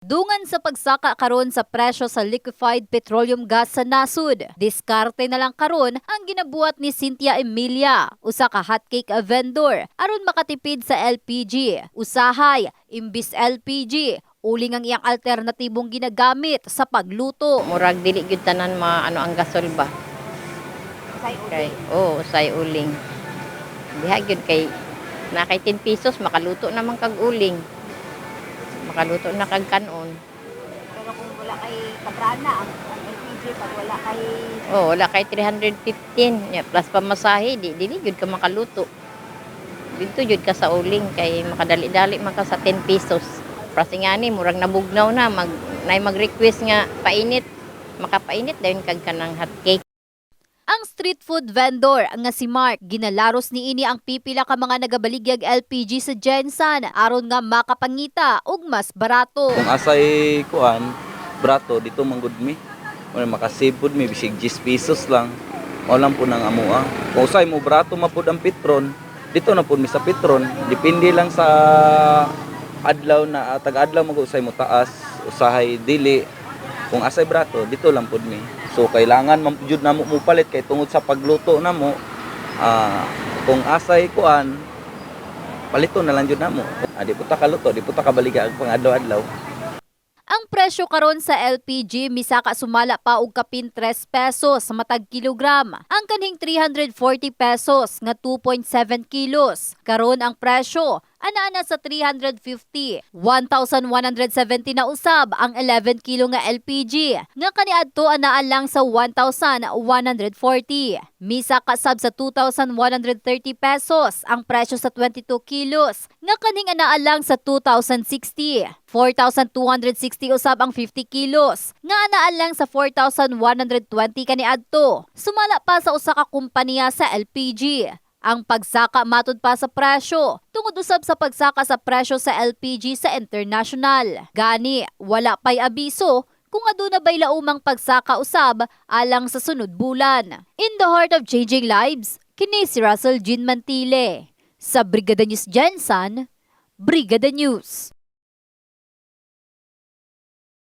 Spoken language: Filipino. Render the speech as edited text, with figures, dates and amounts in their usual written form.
Dungan sa pagsaka karon sa presyo sa liquefied petroleum gas sa nasud. Diskarte na lang karon ang ginabuhat ni Cynthia Emilia, usa ka hotcake vendor, aron makatipid sa LPG. Usahay, imbis LPG, uling ang iyang alternatibong ginagamit sa pagluto. Murag dili gyud tanan ang gasol ba. Usay uling. Diha gyud kay na kay 10 pesos makaluto naman kag uling. Makaluto na kag kanon. Pero kung wala kay kabrana, ang LPG pag wala kay Wala kay 315 plus pamasahe dili gyud ka makaluto. Dito gyud ka sa uling kay makadali-dali man ka sa 10 pesos. Prasi nga ni murag nabugnaw na mag-request nga painit. Makapainit dayon kag kanang hot cake. ang street food vendor nga si Mark, ginalaros niini ang pipila ka mga nagabaligyag LPG sa Gensan aron nga makapangita og mas barato. Kung asay kuan, brato dito manggod mi. Or makasave pud mi bisig 10 pesos lang. Mao lang po nang amua. Kung usay mo brato mapud ang Petron, dito na pud mi sa Petron. Depende lang sa adlaw na tag-adlaw mag-usay mo taas, usahay dili. Kung asay brato, dito lang pud mi. So kailangan man jud namo mo palit kay tungod sa pagluto namo. Kung asay kuan, palito na lang jud namo. Di po ta kaluto, di po ta kabaliga ang pangadlaw-adlaw. Ang presyo karon sa LPG misaka sumala pa og kapin 3 pesos sa matag kilogram. Ang kanhing 340 pesos nga 2.7 kilos. Karon ang presyo ana sa 350. 1,170 na usab ang 11 kilo nga LPG. Nga kaniadto anaa lang sa 1,140. Misa kasab sa 2,130 pesos ang presyo sa 22 kilos. Nga kaning anaa lang sa 2,060. 4,260 usab ang 50 kilos. Nga anaa lang sa 4,120 kaniadto. Sumala pa sa usa ka kompanya sa LPG. Ang pagsaka matud pa sa presyo, tungod usab sa pagsaka sa presyo sa LPG sa international. Gani, wala pa'y abiso kung aduna bay laumang pagsaka usab alang sa sunod bulan. In the heart of changing lives, kini si Russell Jean Mantile. Sa Brigada News Gensan, Brigada News.